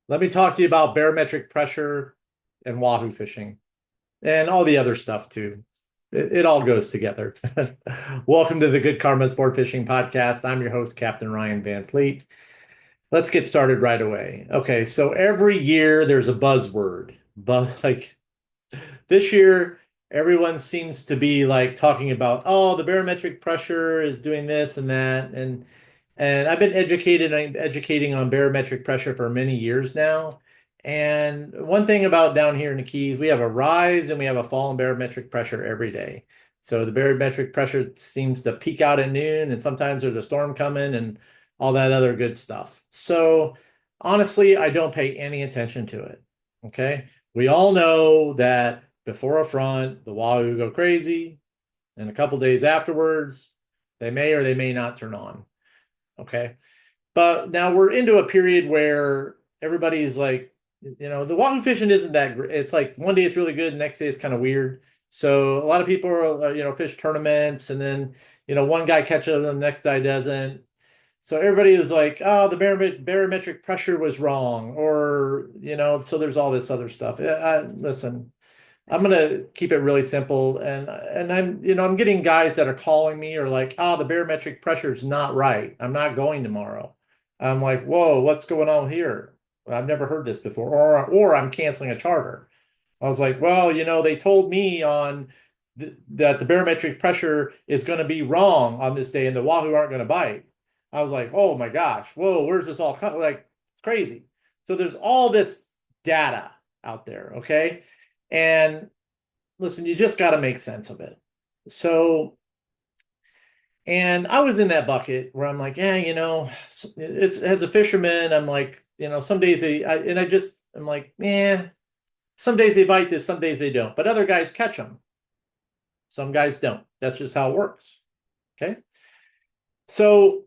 Let me talk to you about barometric pressure and Wahoo fishing and all the other stuff too. It all goes together. Welcome to the Good Karma Sport Fishing Podcast. I'm your host, Captain Ryan Van Fleet. Let's get started right away. Okay, so every year there's a buzzword, but like this year, everyone seems to be like talking about, oh, the barometric pressure is doing this and that, and I've been educating on barometric pressure for many years now. And one thing about down here in the Keys, we have a rise and we have a fall in barometric pressure every day. So the barometric pressure seems to peak out at noon, and sometimes there's a storm coming and all that other good stuff. So honestly, I don't pay any attention to it. Okay. We all know that before a front, the Wahoo go crazy, and a couple days afterwards, they may or they may not turn on. Okay. But now we're into a period where everybody's like, the Wahoo fishing isn't that great. It's like one day it's really good, the next day it's kind of weird. So a lot of people are, fish tournaments, and then, one guy catches them, the next guy doesn't. So everybody was like, oh, the barometric pressure was wrong, or, so there's all this other stuff. Listen, I'm gonna keep it really simple, and I'm getting guys that are calling me or like, oh, the barometric pressure is not right. I'm not going tomorrow. I'm like, whoa, what's going on here? I've never heard this before, or I'm canceling a charter. I was like, well, they told me on that the barometric pressure is going to be wrong on this day, and the Wahoo aren't going to bite. I was like, oh my gosh, whoa, where's this all coming? Like, it's crazy. So there's all this data out there, okay? And listen, you just got to make sense of it. So, and I was in that bucket where I'm like, yeah, it's as a fisherman, I'm like, some days I'm like, yeah, some days they bite this, some days they don't, but other guys catch them. Some guys don't. That's just how it works. Okay. So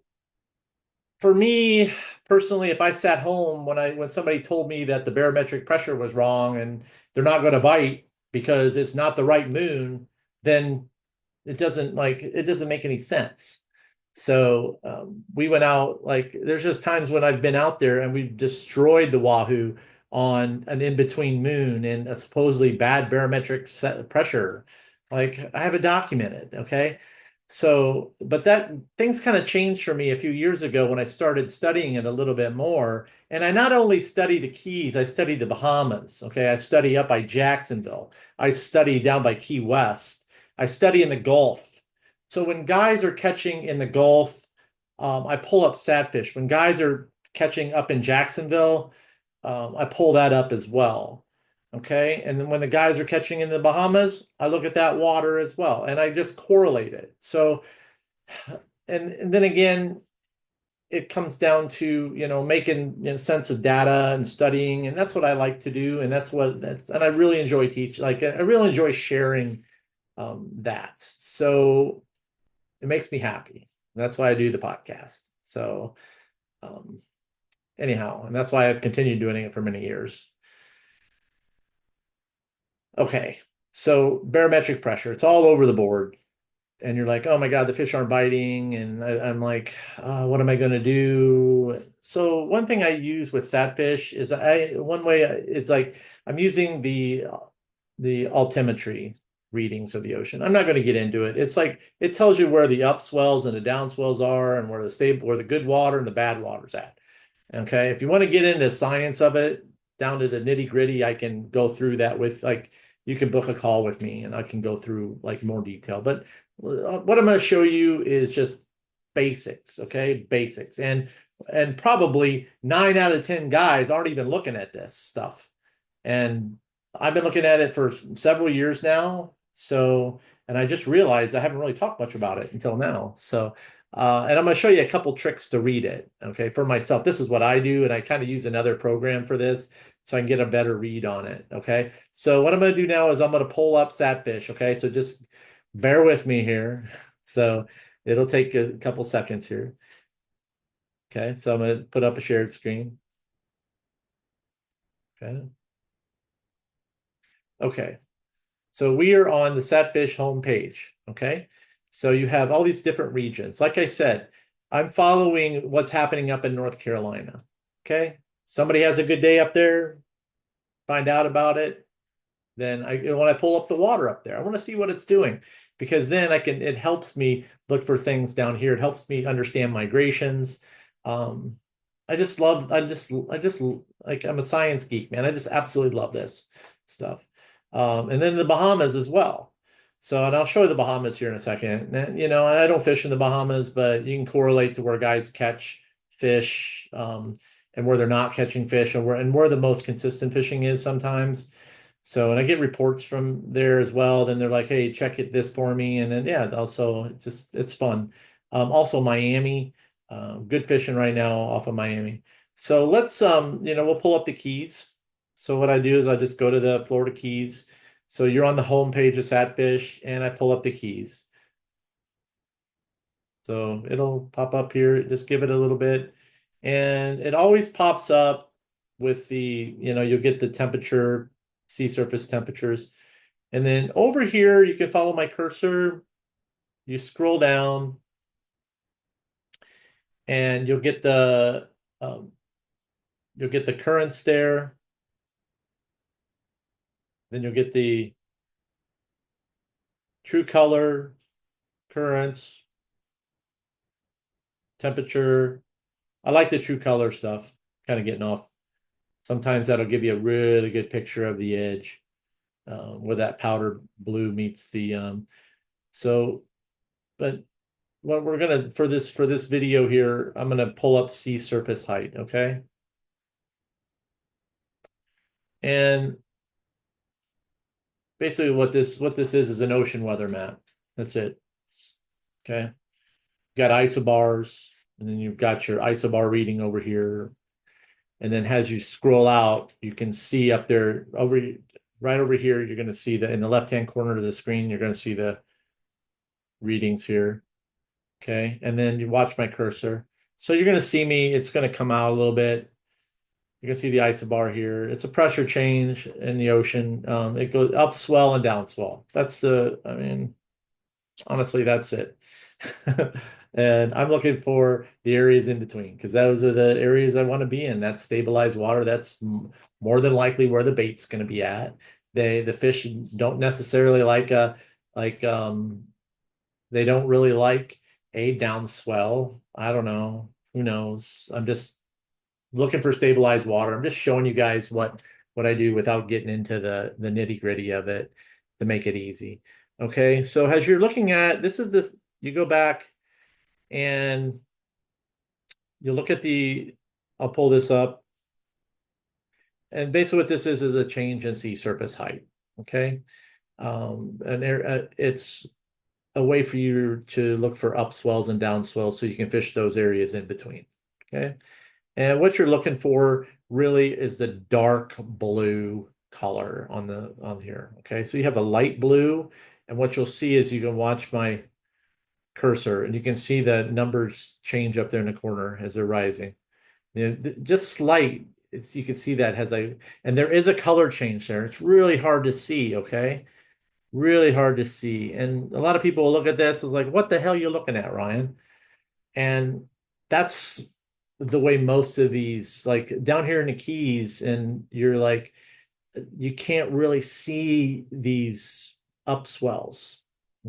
for me personally, if I sat home when somebody told me that the barometric pressure was wrong and they're not going to bite because it's not the right moon, then it doesn't make any sense. So we went out, like there's just times when I've been out there and we've destroyed the Wahoo on an in-between moon and a supposedly bad barometric pressure. Like I have it documented, okay? So, but that things kind of changed for me a few years ago when I started studying it a little bit more. And I not only study the Keys, I study the Bahamas. Okay. I study up by Jacksonville. I study down by Key West. I study in the Gulf. So when guys are catching in the Gulf, I pull up SatFish. When guys are catching up in Jacksonville, I pull that up as well. Okay. And then when the guys are catching in the Bahamas, I look at that water as well and I just correlate it. So, and then again, it comes down to, making sense of data and studying. And that's what I like to do. And and I really enjoy teaching. Like I really enjoy sharing that. So it makes me happy. That's why I do the podcast. So, um, anyhow, and that's why I've continued doing it for many years. Okay, so barometric pressure, it's all over the board. And you're like, oh my God, the fish aren't biting. And I'm like, what am I going to do? So one thing I use with SatFish is one way is like I'm using the altimetry readings of the ocean. I'm not going to get into it. It's like it tells you where the upswells and the downswells are and where the good water and the bad water's at. Okay. If you want to get into science of it, down to the nitty gritty, I can go through that with like you can book a call with me and I can go through like more detail. But what I'm going to show you is just basics, okay? Basics. And probably 9 out of 10 guys aren't even looking at this stuff. And I've been looking at it for several years now. So, and I just realized I haven't really talked much about it until now. So, and I'm going to show you a couple tricks to read it, okay, for myself. This is what I do, and I kind of use another program for this so I can get a better read on it, okay? So what I'm going to do now is I'm going to pull up SatFish, okay? So just bear with me here. So it'll take a couple seconds here. Okay, so I'm going to put up a shared screen. Okay. Okay. So we are on the SatFish homepage. Okay. So you have all these different regions. Like I said, I'm following what's happening up in North Carolina. Okay. somebody has a good day up there, find out about it. Then when I pull up the water up there, I want to see what it's doing because then it helps me look for things down here. It helps me understand migrations. Um, I just like, I'm a science geek, man. I just absolutely love this stuff. And then the Bahamas as well. So, and I'll show you the Bahamas here in a second. And, and I don't fish in the Bahamas, but you can correlate to where guys catch fish, and where they're not catching fish and where the most consistent fishing is sometimes. So, and I get reports from there as well. Then they're like, "Hey, check this for me." And then, yeah, also it's fun. Also Miami, good fishing right now off of Miami. So we'll pull up the Keys. So what I do is I just go to the Florida Keys. So you're on the home page of SatFish, and I pull up the Keys. So it'll pop up here. Just give it a little bit, and it always pops up with you'll get the temperature, sea surface temperatures. And then over here, you can follow my cursor. You scroll down and um, you'll get the currents there. Then you'll get the true color, currents, temperature. I like the true color stuff, kind of getting off. Sometimes that'll give you a really good picture of the edge, where that powder blue meets the so but what we're gonna for this video here, I'm gonna pull up sea surface height, okay? And basically what this is an ocean weather map. That's it. Okay. You got isobars, and then you've got your isobar reading over here. And then as you scroll out, you can see up there right over here, you're going to see in the left-hand corner of the screen, you're going to see the readings here. Okay. And then you watch my cursor. So you're going to see it's going to come out a little bit. You can see the isobar here. It's a pressure change in the ocean. It goes up swell and down swell. I mean, honestly, that's it. And I'm looking for the areas in between because those are the areas I want to be in. That's stabilized water. That's more than likely where the bait's going to be at. The fish don't necessarily like they don't really like a down swell. I don't know. Who knows? I'm just looking for stabilized water. I'm just showing you guys what I do without getting into the nitty-gritty of it to make it easy. Okay, so as you're looking at you go back and you look at I'll pull this up. And basically what this is a change in sea surface height. Okay. It's a way for you to look for upswells and downswells so you can fish those areas in between. Okay. And what you're looking for really is the dark blue color on here. Okay. So you have a light blue, and what you'll see is you can watch my cursor and you can see the numbers change up there in the corner as they're rising. Just slight, you can see that and there is a color change there. It's really hard to see, okay? Really hard to see. And a lot of people will look at this as like, what the hell are you looking at, Ryan? And that's the way most of these, like down here in the Keys, and you're like, you can't really see these upswells,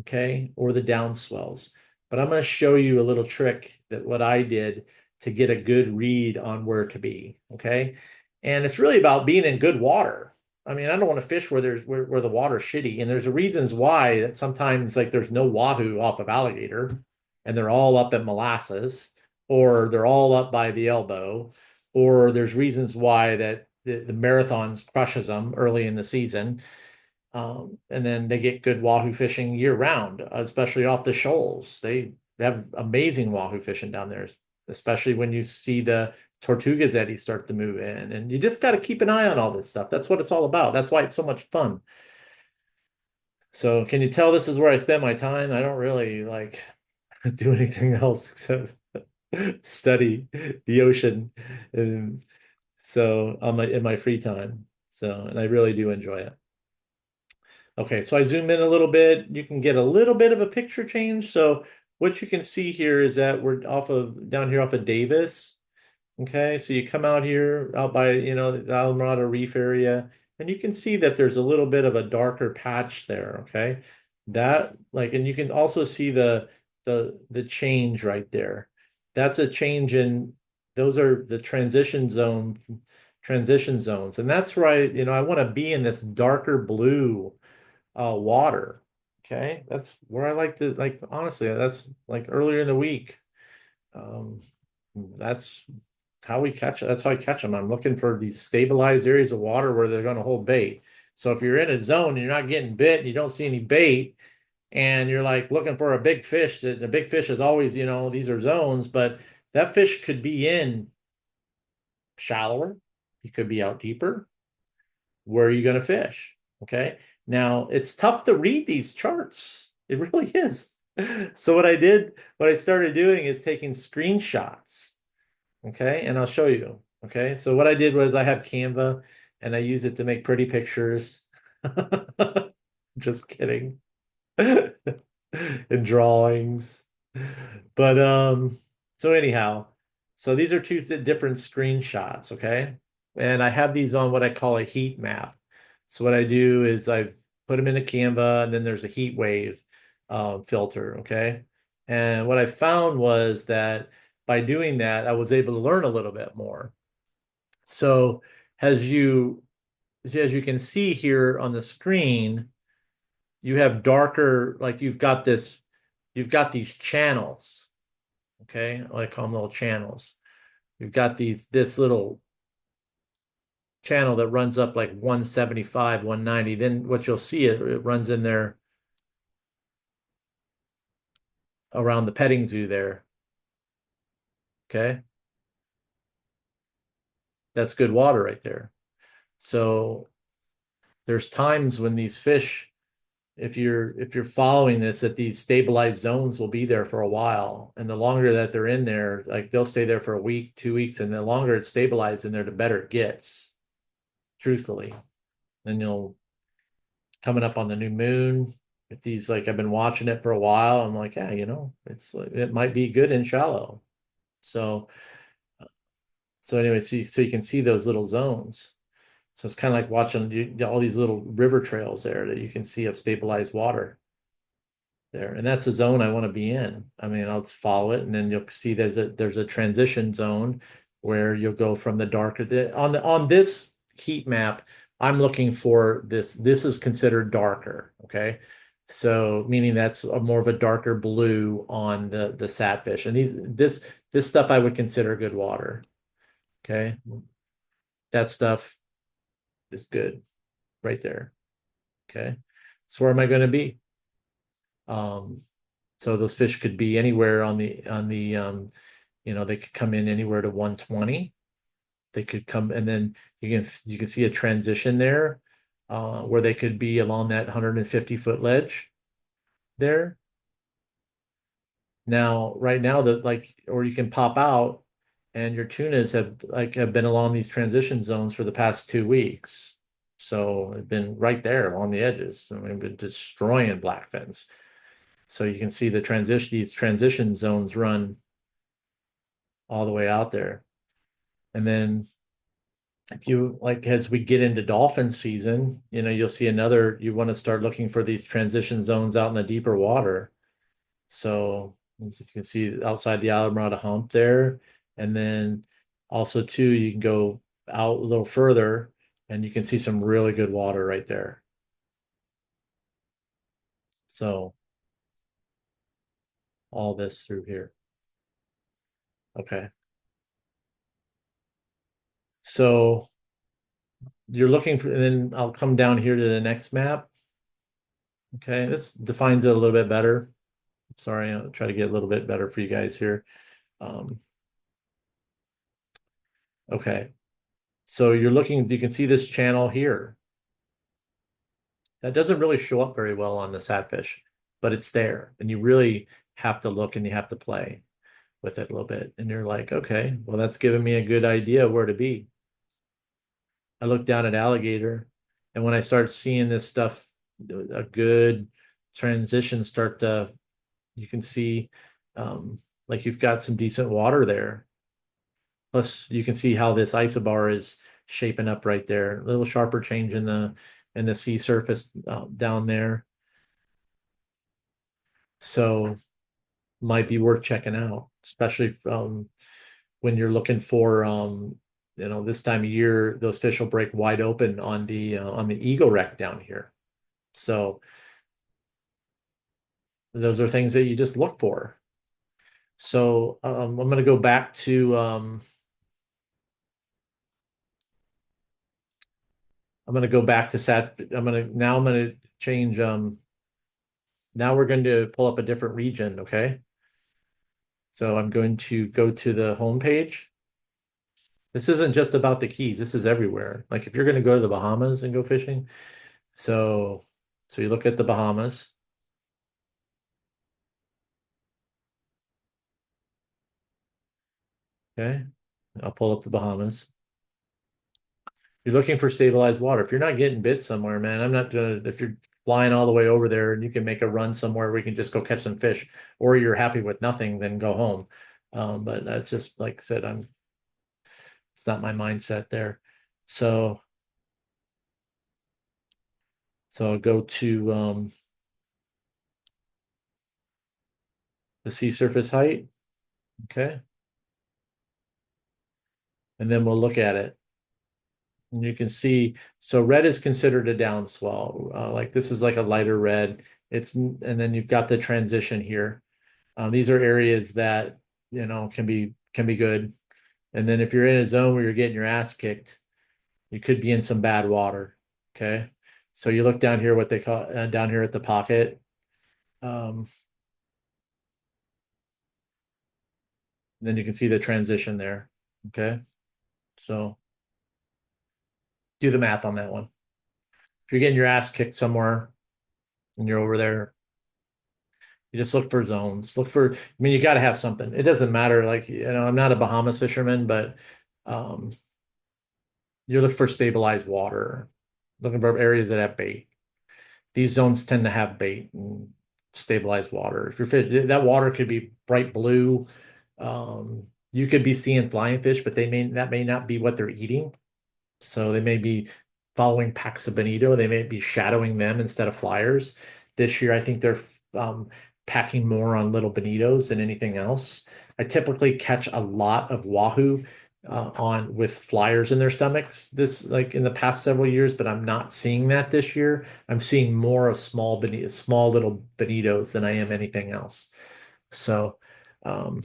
okay, or the downswells. But I'm going to show you a little trick that what I did to get a good read on where to be, okay? And it's really about being in good water. I mean, I don't want to fish where the water's shitty, and there's reasons why that sometimes like there's no wahoo off of Alligator, and they're all up at Molasses, or they're all up by the elbow, or there's reasons why that the marathons crushes them early in the season. And then they get good wahoo fishing year round, especially off the shoals. They have amazing wahoo fishing down there, especially when you see the Tortugas eddy start to move in. And you just got to keep an eye on all this stuff. That's what it's all about. That's why it's so much fun. So can you tell this is where I spend my time? I don't really like do anything else except study the ocean. And so in my free time. So, and I really do enjoy it. Okay, so I zoom in a little bit. You can get a little bit of a picture change. So what you can see here is that we're down here off of Davis. Okay, so you come out here out by, the Alameda Reef area, and you can see that there's a little bit of a darker patch there, okay? That like, and you can also see the change right there. That's a change in those are the transition zones. And that's right, I want to be in this darker blue water. Okay, that's where I like to like honestly, that's like earlier in the week. Um, that's how we catch it. That's how I catch them. I'm looking for these stabilized areas of water where they're going to hold bait. So if you're in a zone and you're not getting bit and you don't see any bait and you're like looking for a big fish, the big fish is always, these are zones, but that fish could be in shallower. He could be out deeper. Where are you going to fish? Okay. Now it's tough to read these charts. It really is. So what I started doing is taking screenshots. Okay, and I'll show you. Okay, so what I did was I have Canva and I use it to make pretty pictures. Just kidding. And drawings. But so anyhow, so these are two different screenshots, okay? And I have these on what I call a heat map. So what I do is I put them in a Canva and then there's a heat wave filter, okay? And what I found was that by doing that, I was able to learn a little bit more. So as you can see here on the screen, you have darker, like you've got these channels, okay? I call them little channels. You've got this little channel that runs up like 175, 190. Then what you'll see, it runs in there around the petting zoo there, okay? That's good water right there. So there's times when these fish, if you're following this, that these stabilized zones will be there for a while. And the longer that they're in there, like they'll stay there for a week, 2 weeks, and the longer it's stabilized in there, the better it gets, truthfully. Then you'll coming up on the new moon. If these like I've been watching it for a while, I'm like, yeah, it might be good and shallow. So anyway, so you can see those little zones. So it's kind of like watching all these little river trails there that you can see of stabilized water there. And that's the zone I want to be in. I mean, I'll follow it and then you'll see there's a transition zone where you'll go from the darker on this heat map, I'm looking for this. This is considered darker, okay? So meaning that's more of a darker blue on the SatFish. And this stuff I would consider good water. Okay. That stuff is good right there. Okay. So where am I going to be? Um, so those fish could be anywhere they could come in anywhere to 120. They could come and then you can see a transition there where they could be along that 150-foot ledge there. Now, right now that like or you can pop out and your tunas have been along these transition zones for the past 2 weeks. So they've been right there along the edges. I mean, been destroying blackfins. So you can see these transition zones run all the way out there. And then if you like, as we get into dolphin season, you'll see you want to start looking for these transition zones out in the deeper water. So as you can see outside the Alameda hump there. And then also too, you can go out a little further and you can see some really good water right there. So all this through here. Okay. So you're looking for, and then I'll come down here to the next map. Okay, this defines it a little bit better. Sorry, I'll try to get a little bit better for you guys here. Um, okay, so you can see this channel here. That doesn't really show up very well on the SatFish, but it's there, and you really have to look and you have to play with it a little bit. And you're like, okay, well, that's giving me a good idea where to be. I look down at alligator, and when I start seeing this stuff, a good transition start to, you can see like you've got some decent water there. Plus, you can see how this isobar is shaping up right there. A little sharper change in the sea surface down there. So might be worth checking out, especially when you're looking for this time of year, those fish will break wide open on the eagle wreck down here. So those are things that you just look for. So I'm going to go back to I'm going to go back to sat. I'm going to change. Now we're going to pull up a different region. Okay. So I'm going to go to the home page. This isn't just about the Keys. This is everywhere. Like if you're going to go to the Bahamas and go fishing. So, so you look at the Bahamas. Okay. I'll pull up the Bahamas. You're looking for stabilized water. If you're not getting bit somewhere, man, I'm not gonna, if you're flying all the way over there and you can make a run somewhere where you can just go catch some fish, or you're happy with nothing, then go home. But that's just like I said, it's not my mindset there. So, so I'll go to the sea surface height. Okay. And then we'll look at it. And you can see, so red is considered a downswell. Like this is like a lighter red. And then you've got the transition here. These are areas that, can be good. And then if you're in a zone where you're getting your ass kicked, you could be in some bad water. Okay. So you look down here, what they call down here at the pocket. Um, then you can see the transition there. Okay. So do the math on that one. If you're getting your ass kicked somewhere and you're over there, you just look for zones. I mean, you got to have something. It doesn't matter. Like, I'm not a Bahamas fisherman, but um, you're looking for stabilized water, looking for areas that have bait. These zones tend to have bait and stabilized water. If you're fish, that water could be bright blue. You could be seeing flying fish, but that may not be what they're eating. So they may be following packs of bonito. They may be shadowing them instead of flyers. This year, I think they're um, packing more on little bonitos than anything else. I typically catch a lot of wahoo on with flyers in their stomachs this like in the past several years, but I'm not seeing that this year. I'm seeing more of small little bonitos than I am anything else. So, um,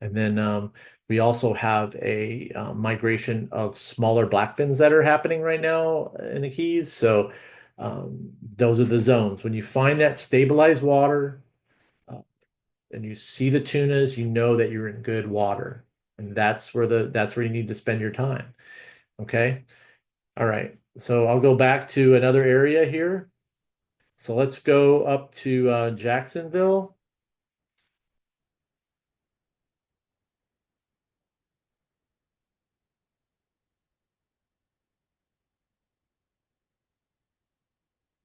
and then we also have a migration of smaller blackfins that are happening right now in the Keys. So those are the zones. When you find that stabilized water uh, and you see the tunas, you know that you're in good water. And that's where you need to spend your time. Okay. All right. So I'll go back to another area here. So let's go up to Jacksonville.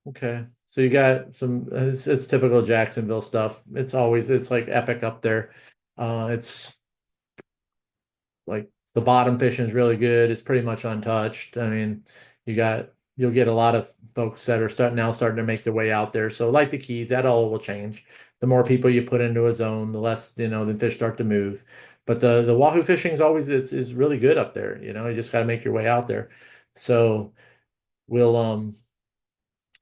Okay. So you got it's typical Jacksonville stuff. It's like epic up there. It's like the bottom fishing is really good. It's pretty much untouched. I mean, you'll get a lot of folks that are starting to make their way out there. So like the Keys, that all will change. The more people you put into a zone, the less, the fish start to move. But the Wahoo fishing is really good up there. You just got to make your way out there. So we'll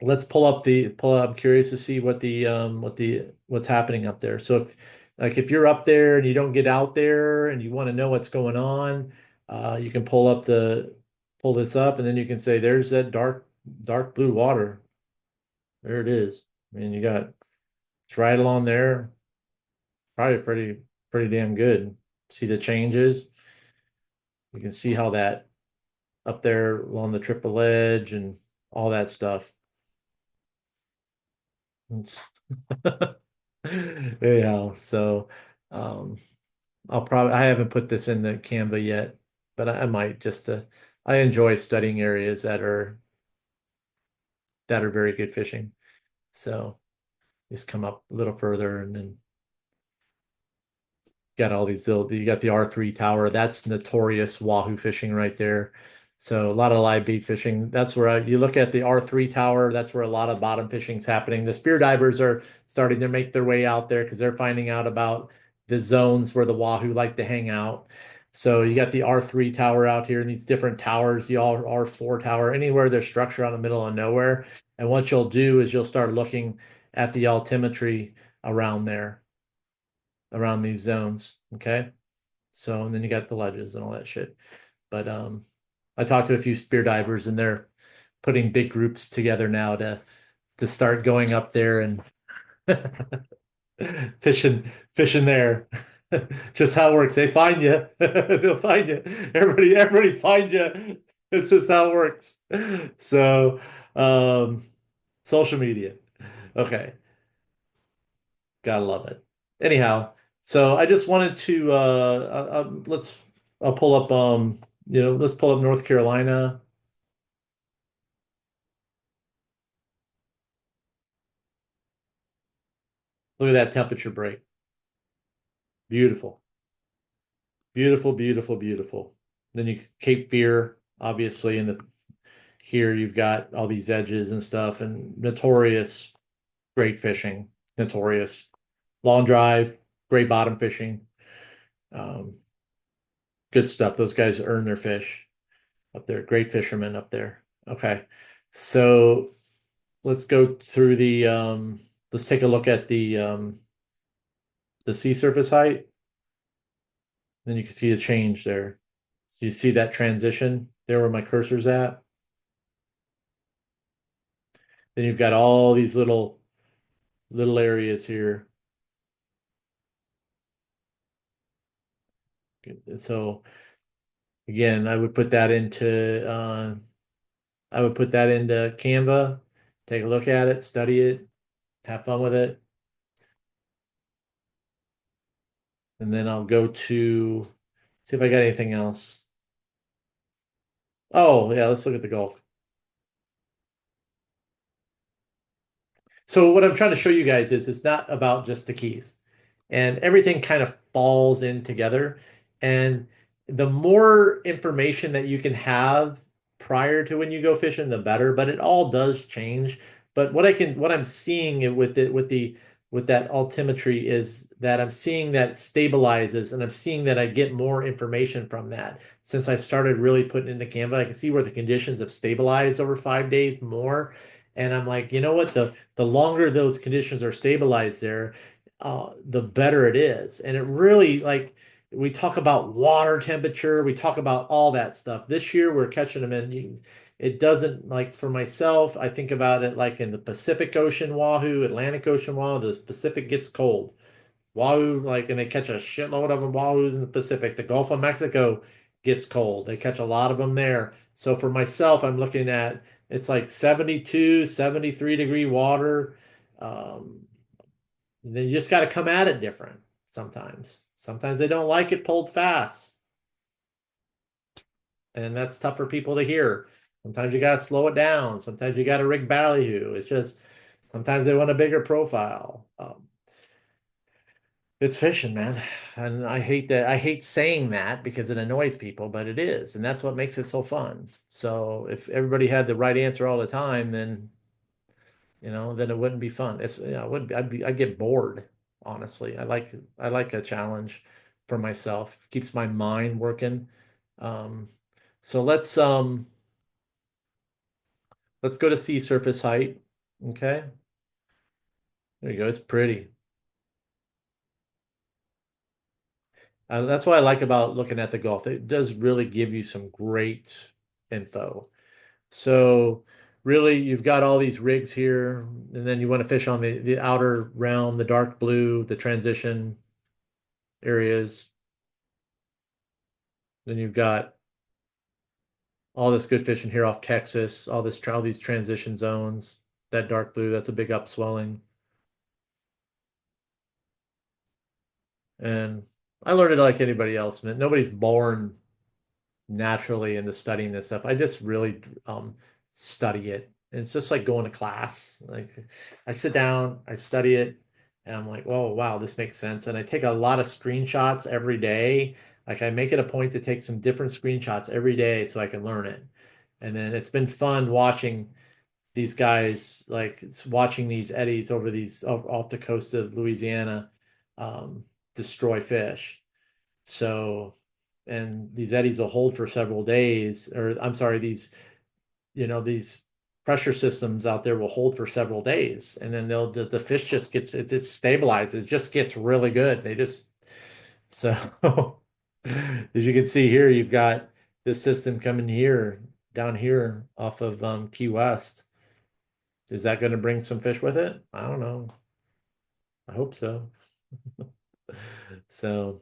let's pull up. I'm curious to see what's happening up there. So if you're up there and you don't get out there and you want to know what's going on, you can pull this up and then you can say there's that dark blue water. There it is. I mean, it's right along there. Probably pretty damn good. See the changes. You can see how that up there along the triple edge and all that stuff. It's yeah, so um I haven't put this in the Canva yet, but I might just to I enjoy studying areas that are very good fishing. So just come up a little further and then got all these little, you got the R3 tower. That's notorious Wahoo fishing right there. So a lot of live bait fishing. That's where you look at the R3 tower. That's where a lot of bottom fishing's happening. The spear divers are starting to make their way out there because they're finding out about the zones where the Wahoo like to hang out. So you got the R3 tower out here and these different towers, the R4 tower, anywhere there's structure out in the middle of nowhere. And what you'll do is you'll start looking at the altimetry around there, around these zones. Okay. So, and then you got the ledges and all that shit. But I talked to a few spear divers and they're putting big groups together now to start going up there and fishing there. Just how it works. They find you. They'll find you. Everybody find you. It's just how it works. So, um, social media. Okay. Gotta love it. Anyhow, so I just wanted to let's I'll pull up let's pull up North Carolina. Look at that temperature break. Beautiful. Beautiful, beautiful, beautiful. Then you Cape Fear, obviously, in the here you've got all these edges and stuff and notorious great fishing. Notorious. Long drive, great bottom fishing. Um, good stuff. Those guys earn their fish up there. Great fishermen up there. Okay. So let's go through let's take a look at the sea surface height. Then you can see the change there. So you see that transition there where my cursor's at. Then you've got all these little areas here. So again, I would put that into Canva, take a look at it, study it, have fun with it. And then I'll go to see if I got anything else. Oh, yeah, let's look at the Gulf. So what I'm trying to show you guys is it's not about just the keys. And everything kind of falls in together. And the more information that you can have prior to when you go fishing, the better. But it all does change. But what I'm seeing with that altimetry is that I'm seeing that it stabilizes and I'm seeing that I get more information from that. Since I started really putting into Canva, I can see where the conditions have stabilized over 5 days more. And I'm like, you know what? The longer those conditions are stabilized there, the better it is. And it really like we talk about water temperature, we talk about all that stuff. This year we're catching them in. It doesn't like for myself. I think about it like in the Pacific Ocean Wahoo, Atlantic Ocean Wahoo. The Pacific gets cold. Wahoo, like, and they catch a shitload of them Wahoos in the Pacific. The Gulf of Mexico gets cold. They catch a lot of them there. So for myself, I'm looking at it's like 72, 73-degree water. Um, then you just got to come at it different sometimes. Sometimes they don't like it pulled fast, and that's tough for people to hear. Sometimes you got to slow it down. Sometimes you got to rig ballyhoo. It's just sometimes they want a bigger profile. It's fishing, man. And I hate that. I hate saying that because it annoys people, but it is. And that's what makes it so fun. So if everybody had the right answer all the time, then it wouldn't be fun. It would be, I'd get bored, honestly. I like a challenge for myself. Keeps my mind working. Um, so let's go to sea surface height. Okay. There you go. It's pretty. That's what I like about looking at the Gulf. It does really give you some great info. So really, you've got all these rigs here, and then you want to fish on the outer realm, the dark blue, the transition areas. Then you've got all this good fishing here off Texas, all these transition zones. That dark blue, that's a big upswelling. And I learned it like anybody else, man. Nobody's born naturally into studying this stuff. I just really study it. And it's just like going to class. Like I sit down, I study it, And I'm like, oh, wow, this makes sense. And I take a lot of screenshots every day. Like I make it a point to take some different screenshots every day so I can learn it. And then it's been fun watching these guys, like watching these eddies over these off the coast of Louisiana, um, destroy fish. So, and these eddies will hold for several days, or I'm sorry, these pressure systems out there will hold for several days, and then the fish just gets it stabilized. It just gets really good. They just so as you can see here, you've got this system coming here down here off of Key West. Is that going to bring some fish with it? I don't know. I hope so. So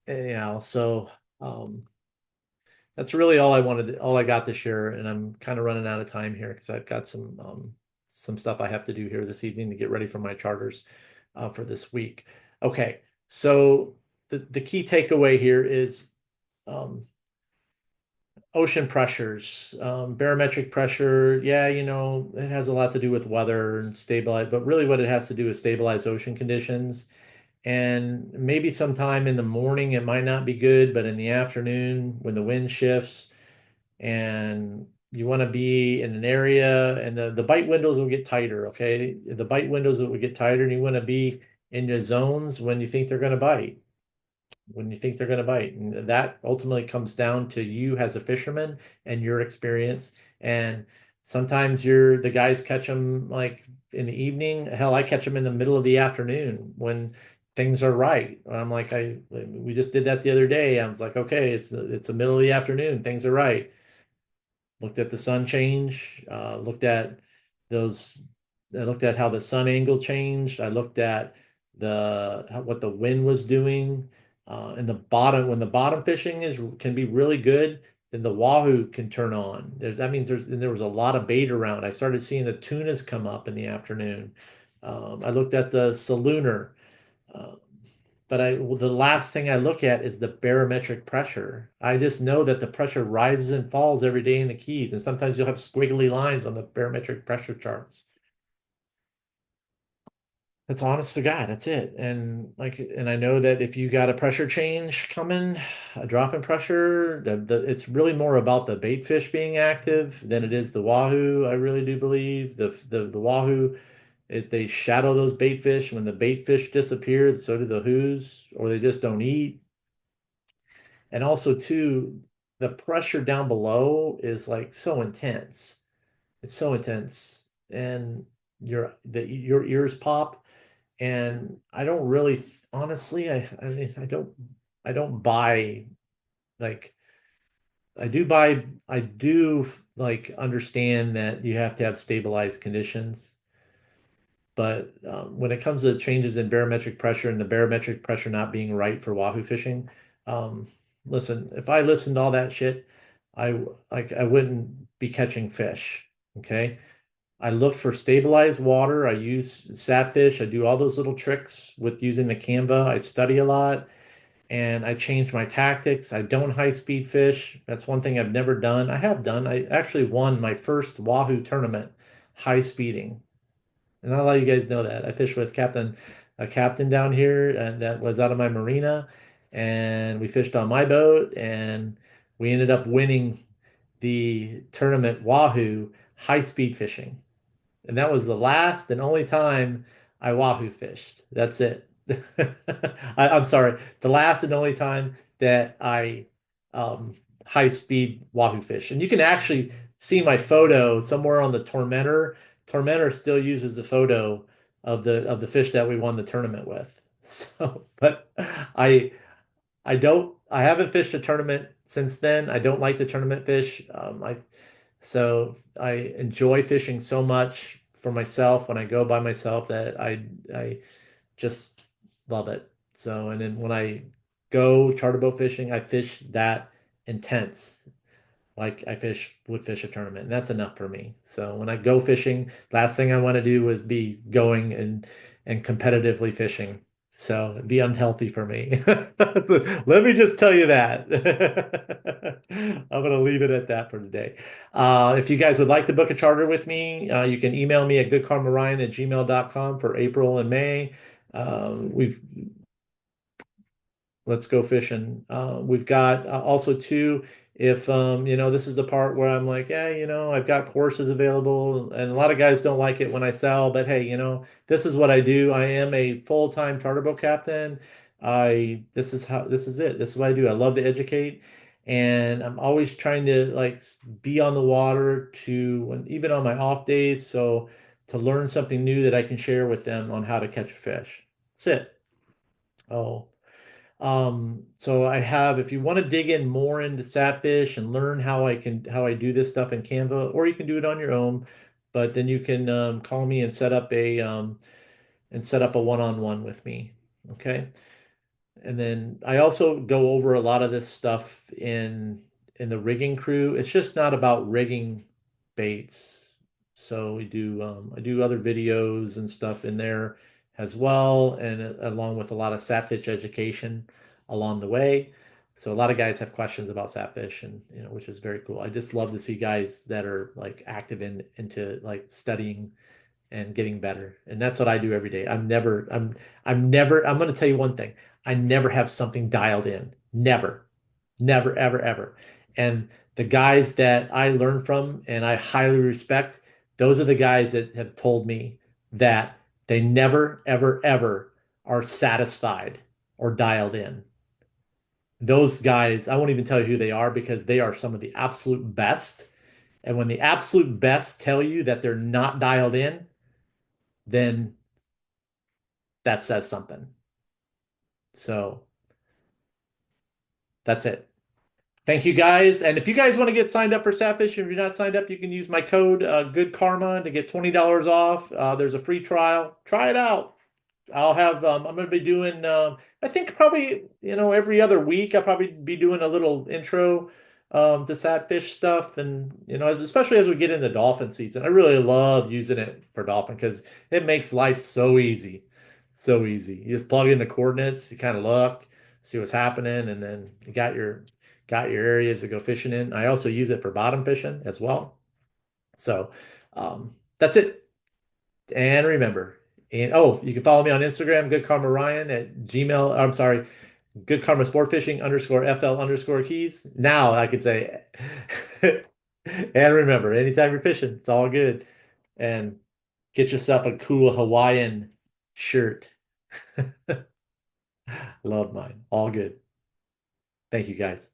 anyhow, so um, that's really all I wanted, all I got this year, and I'm kind of running out of time here because I've got some stuff I have to do here this evening to get ready for my charters for this week. Okay, so the key takeaway here is um, ocean pressures, barometric pressure. Yeah, it has a lot to do with weather and stabilize, but really what it has to do is stabilize ocean conditions. And maybe sometime in the morning it might not be good, but in the afternoon when the wind shifts and you want to be in an area and the bite windows will get tighter, okay? The bite windows will get tighter and you want to be in your zones when you think they're going to bite. When you think they're going to bite. And that ultimately comes down to you as a fisherman and your experience. And sometimes the guys catch them like in the evening. Hell, I catch them in the middle of the afternoon when things are right. I'm like, we just did that the other day. I was like, okay, it's the middle of the afternoon. Things are right. Looked at the sun change, those, I looked at how the sun angle changed. I looked at what the wind was doing. And the bottom, when the bottom fishing can be really good, then the Wahoo can turn on. That means there was a lot of bait around. I started seeing the tunas come up in the afternoon. I looked at the salooner. Uh, but the last thing I look at is the barometric pressure. I just know that the pressure rises and falls every day in the Keys, and sometimes you'll have squiggly lines on the barometric pressure charts. That's honest to God. That's it. And I know that if you got a pressure change coming, a drop in pressure, it's really more about the bait fish being active than it is the Wahoo. I really do believe the Wahoo, they shadow those bait fish. When the bait fish disappear, so do the Whoos, or they just don't eat. And also too, the pressure down below is like so intense. It's so intense, and your ears pop. And I don't really, honestly, I mean, I don't buy like I do like understand that you have to have stabilized conditions. But when it comes to changes in barometric pressure and the barometric pressure not being right for Wahoo fishing, um, listen, if I listened to all that shit, I wouldn't be catching fish. Okay. I look for stabilized water. I use SatFish. I do all those little tricks with using the Canva. I study a lot and I change my tactics. I don't high speed fish. That's one thing I've never done. I have done. I actually won my first Wahoo tournament high speeding. And I'll let you guys know that. I fished with a captain down here, and that was out of my marina. And we fished on my boat, and we ended up winning the tournament Wahoo high speed fishing. And that was the last and only time I Wahoo fished. That's it. I'm sorry, the last and only time that I um, high speed Wahoo fish. And you can actually see my photo somewhere on the Tormentor. Tormentor still uses the photo of the fish that we won the tournament with. So, but I I haven't fished a tournament since then. I don't like the tournament fish. I enjoy fishing so much for myself when I go by myself that I just love it. So, and then when I go charter boat fishing, I fish that intense. Like I would fish a tournament, and that's enough for me. So when I go fishing, last thing I want to do is be going and competitively fishing. So it'd be unhealthy for me. Let me just tell you that. I'm going to leave it at that for today. If you guys would like to book a charter with me, you can email me at goodkarmaryan@gmail.com for April and May. We've Let's go fishing. We've got also too, if this is the part where I'm like, yeah, I've got courses available, and a lot of guys don't like it when I sell, but hey, this is what I do. I am a full-time charter boat captain. This is it. This is what I do. I love to educate, and I'm always trying to like be on the water even on my off days, so to learn something new that I can share with them on how to catch a fish. That's it. Oh. So I have, if you want to dig in more into SatFish and learn how I do this stuff in Canva, or you can do it on your own, but then you can call me and set up a one-on-one with me. Okay. And then I also go over a lot of this stuff in the rigging crew. It's just not about rigging baits. So I do other videos and stuff in there as well, and along with a lot of Satfish education along the way. So a lot of guys have questions about Satfish, and which is very cool. I just love to see guys that are like active into like studying and getting better. And that's what I do every day. I'm going to tell you one thing. I never have something dialed in. Never, never, ever, ever. And the guys that I learn from and I highly respect, those are the guys that have told me that they never, ever, ever are satisfied or dialed in. Those guys, I won't even tell you who they are because they are some of the absolute best. And when the absolute best tell you that they're not dialed in, then that says something. So that's it. Thank you guys. And if you guys want to get signed up for SatFish, if you're not signed up, you can use my code Good Karma to get $20 off. There's a free trial. Try it out. I'm going to be doing, I think probably, every other week, I'll probably be doing a little intro to Satfish stuff. And, especially as we get into dolphin season, I really love using it for dolphin because it makes life so easy. So easy. You just plug in the coordinates, you kind of look, see what's happening, and then you got your areas to go fishing in. I also use it for bottom fishing as well. So that's it. And remember, you can follow me on Instagram, Good Karma Ryan at Gmail. I'm sorry, Good Karma Sport Fishing _FL _keys. Now I could say, and remember, anytime you're fishing, it's all good. And get yourself a cool Hawaiian shirt. Love mine. All good. Thank you guys.